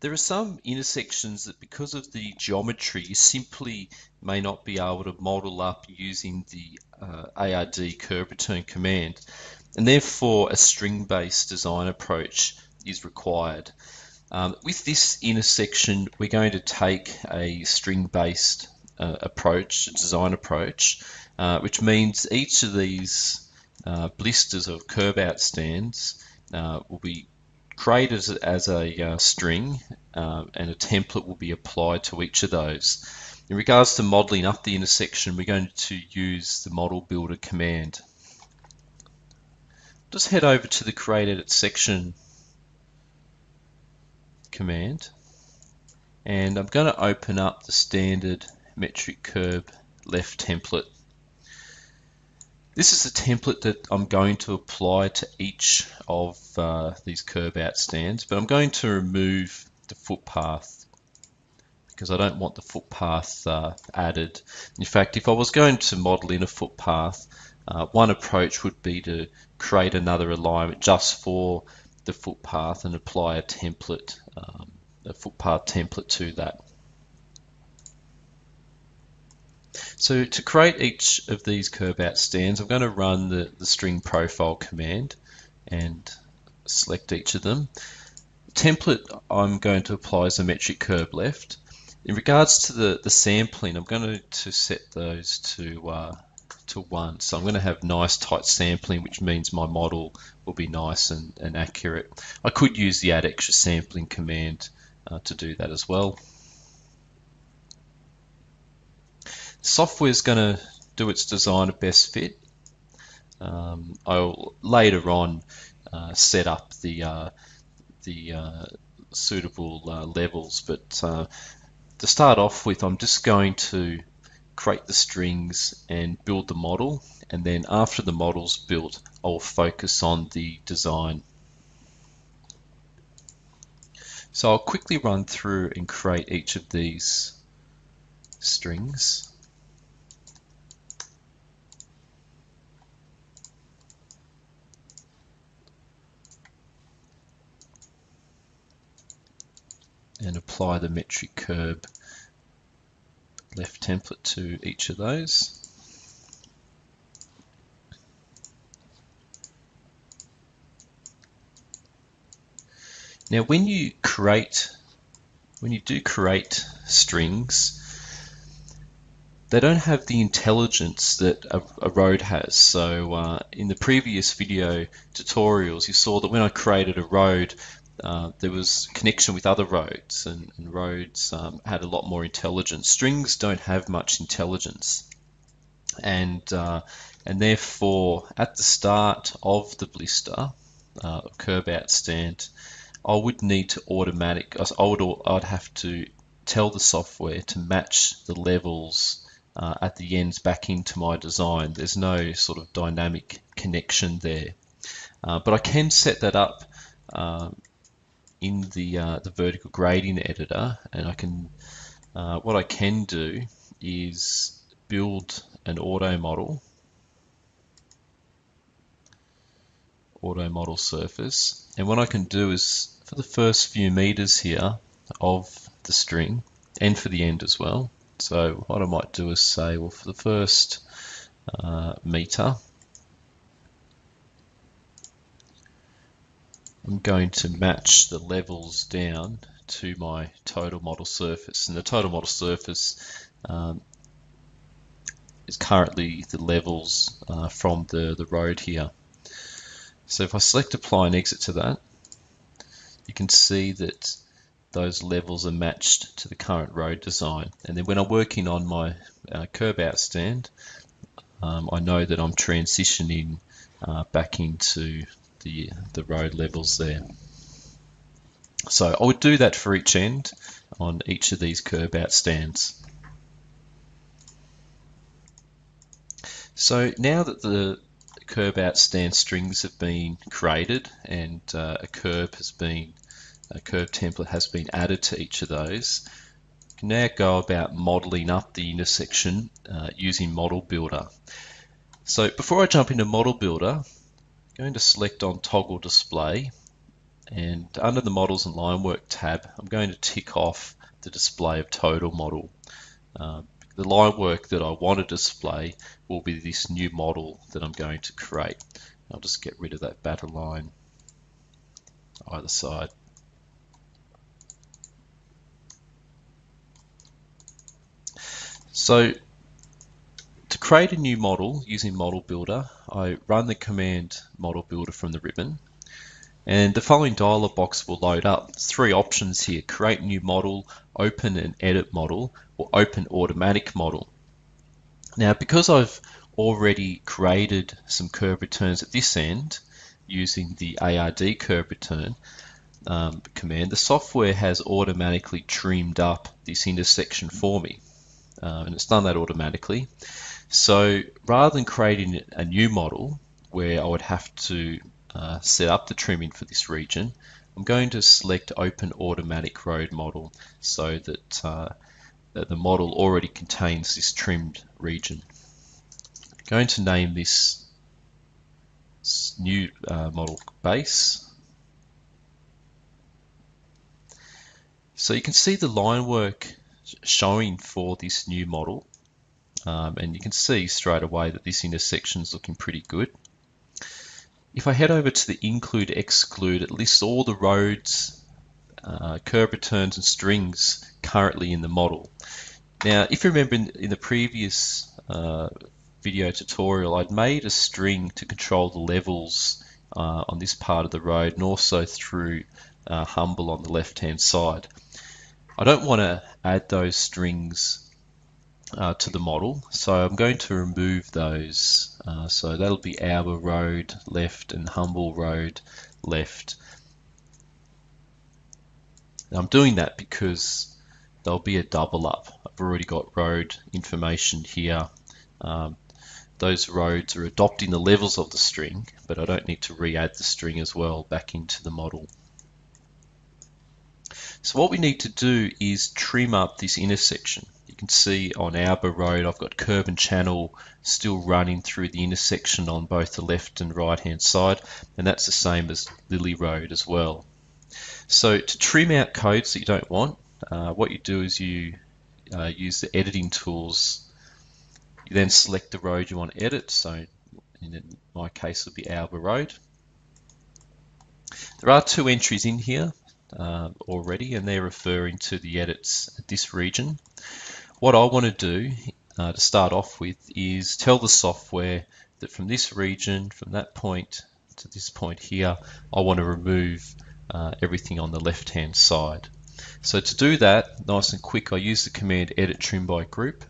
There are some intersections that, because of the geometry, you simply may not be able to model up using the ARD kerb return command, and therefore a string-based design approach is required. With this intersection, we're going to take a string-based approach, a design approach, which means each of these blisters or kerb outstands will be created as a string, and a template will be applied to each of those. In regards to modeling up the intersection, we're going to use the model builder command. Just head over to the create edit section command, and I'm going to open up the standard metric kerb left template. This is the template that I'm going to apply to each of these kerb outstands, but I'm going to remove the footpath because I don't want the footpath added. In fact, if I was going to model in a footpath, one approach would be to create another alignment just for the footpath and apply a template, a footpath template to that. So to create each of these kerb outstands, I'm going to run the string profile command and select each of them. The template I'm going to apply is a metric kerb left. In regards to the sampling, I'm going to set those to 1. So I'm going to have nice tight sampling, which means my model will be nice and accurate. I could use the add extra sampling command to do that as well. Software is going to do its design at best fit. I'll later on set up the suitable levels, but to start off with, I'm just going to create the strings and build the model, and then after the model's built, I'll focus on the design. So I'll quickly run through and create each of these strings. And apply the metric kerb left template to each of those. Now when you do create strings, they don't have the intelligence that a road has. So in the previous video tutorials, you saw that when I created a road, there was connection with other roads, and roads had a lot more intelligence. Strings don't have much intelligence, and therefore at the start of the blister kerb outstand, I would need to I'd have to tell the software to match the levels at the ends back into my design. There's no sort of dynamic connection there, but I can set that up in the vertical grading editor, and I can what I can do is build an auto model surface, and what I can do is for the first few meters here of the string, and for the end as well. So what I might do is say, well, for the first meter, I'm going to match the levels down to my total model surface, and the total model surface is currently the levels from the road here. So if I select apply and exit to that, you can see that those levels are matched to the current road design. And then when I'm working on my kerb outstand, I know that I'm transitioning back into the road levels there. So I would do that for each end on each of these kerb outstands. So now that the kerb outstand strings have been created and a kerb template has been added to each of those, you can now go about modeling up the intersection using Model Builder. So before I jump into Model Builder, I'm going to select on Toggle Display, and under the Models and Line Work tab, I'm going to tick off the display of total model. The line work that I want to display will be this new model that I'm going to create. I'll just get rid of that batter line either side. So to create a new model using Model Builder, I run the command Model Builder from the ribbon, and the following dialog box will load up. There's three options here: create new model, open and edit model, or open automatic model. Now, because I've already created some kerb returns at this end using the ARD kerb return command, the software has automatically trimmed up this intersection for me, and it's done that automatically. So rather than creating a new model where I would have to set up the trimming for this region, I'm going to select Open Automatic Road Model so that that the model already contains this trimmed region. I'm going to name this new model base. So you can see the line work showing for this new model, and you can see straight away that this intersection is looking pretty good. If I head over to the Include, Exclude, it lists all the roads, kerb returns and strings currently in the model. Now, if you remember in the previous video tutorial, I'd made a string to control the levels on this part of the road, and also through Humble on the left-hand side. I don't want to add those strings to the model, so I'm going to remove those. So that'll be Auber Road left and Humble Road left. Now I'm doing that because there'll be a double up. I've already got road information here. Those roads are adopting the levels of the string, but I don't need to re-add the string as well back into the model. So what we need to do is trim up this intersection. You can see on Auber Road I've got kerb and channel still running through the intersection on both the left and right hand side, and that's the same as Lily Road as well. So to trim out codes that you don't want, what you do is you use the editing tools. You then select the road you want to edit, so in my case it will be Auber Road. There are two entries in here already, and they're referring to the edits at this region. What I want to do to start off with is tell the software that from this region, from that point to this point here, I want to remove everything on the left hand side. So to do that nice and quick, I use the command edit trim by group.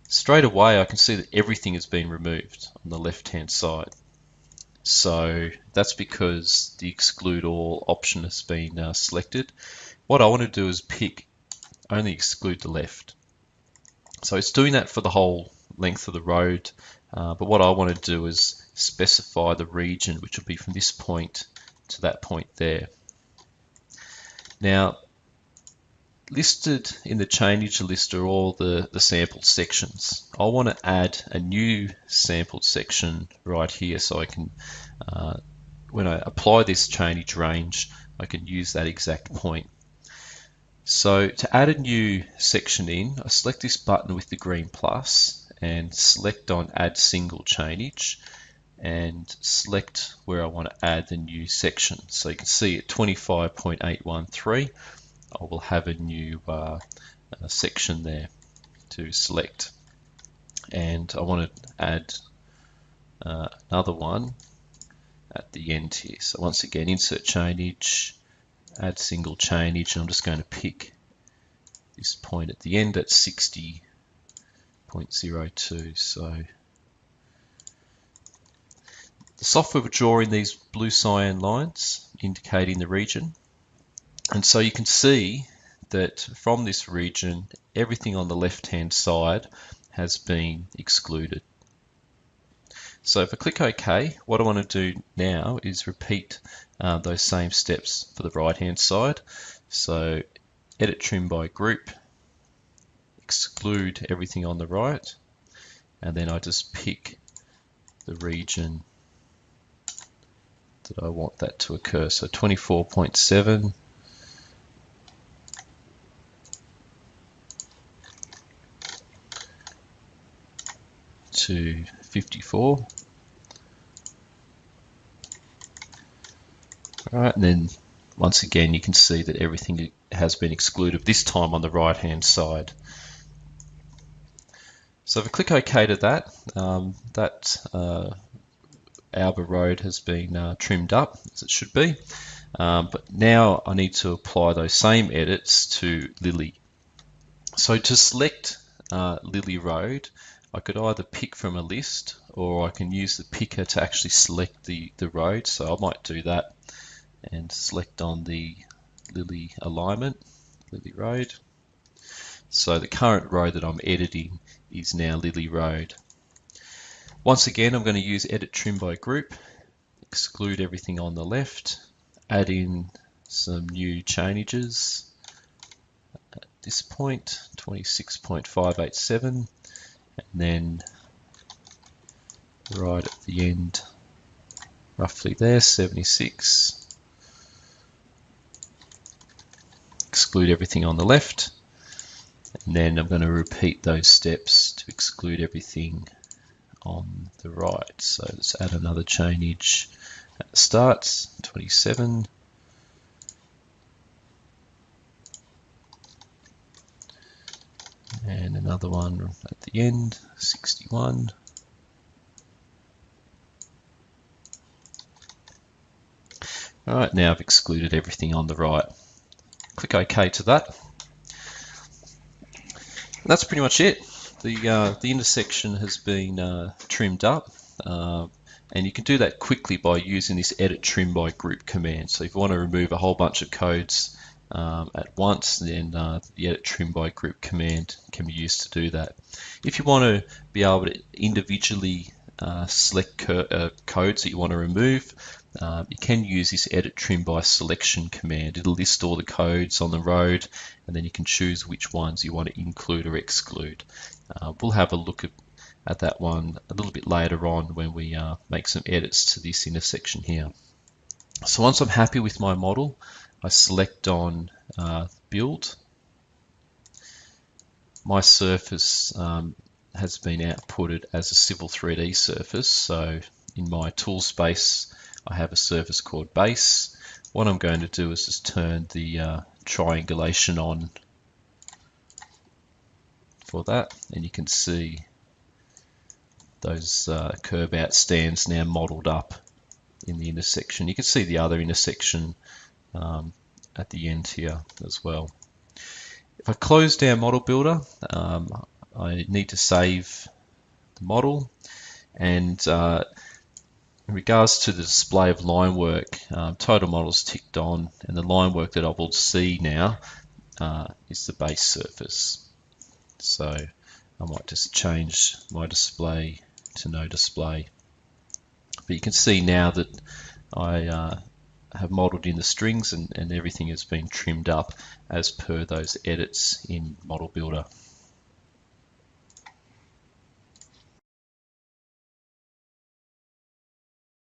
Straight away I can see that everything has been removed on the left hand side. So that's because the exclude all option has been selected. What I want to do is pick only exclude the left. So it's doing that for the whole length of the road, but what I want to do is specify the region, which will be from this point to that point there. Now, listed in the change list are all the sampled sections. I want to add a new sampled section right here, so I can, when I apply this change range, I can use that exact point. So to add a new section in, I select this button with the green plus and select on Add Single Change and select where I want to add the new section. So you can see at 25.813, I will have a new section there to select, and I want to add another one at the end here. So once again, insert change, add single change, and I'm just going to pick this point at the end at 60.02. So the software will draw in these blue cyan lines indicating the region. And so you can see that from this region, everything on the left-hand side has been excluded. So if I click OK, what I want to do now is repeat those same steps for the right-hand side. So edit trim by group, exclude everything on the right, and then I just pick the region that I want that to occur. So 24.7 to 54. Alright, and then once again you can see that everything has been excluded, this time on the right hand side. So if I click OK to that, Alba Road has been trimmed up as it should be. But now I need to apply those same edits to Lily. So to select Lily Road, I could either pick from a list or I can use the picker to actually select the road. So I might do that and select on the Lily alignment, Lily Road. So the current road that I'm editing is now Lily Road. Once again, I'm going to use Edit Trim by Group, exclude everything on the left, add in some new changes at this point, 26.587, and then right at the end, roughly there, 76. Exclude everything on the left, and then I'm going to repeat those steps to exclude everything on the right. So let's add another change at the start, 27. And another one at the end, 61. Alright, now I've excluded everything on the right. Click OK to that. And that's pretty much it. The intersection has been trimmed up, and you can do that quickly by using this Edit Trim by Group command. So if you want to remove a whole bunch of codes at once, then the Edit Trim by Group command can be used to do that. If you want to be able to individually select codes that you want to remove, you can use this Edit Trim by Selection command. It'll list all the codes on the road, and then you can choose which ones you want to include or exclude. We'll have a look at that one a little bit later on when we make some edits to this intersection here. So once I'm happy with my model, I select on Build. My surface has been outputted as a Civil 3D surface. So in my tool space, I have a surface called Base. What I'm going to do is just turn the triangulation on for that, and you can see those kerb outstands now modeled up in the intersection. You can see the other intersection at the end here as well. If I close down Model Builder, I need to save the model, and in regards to the display of line work, total models ticked on, and the line work that I will see now is the base surface. So I might just change my display to no display. But you can see now that I have modeled in the strings, and everything has been trimmed up as per those edits in Model Builder.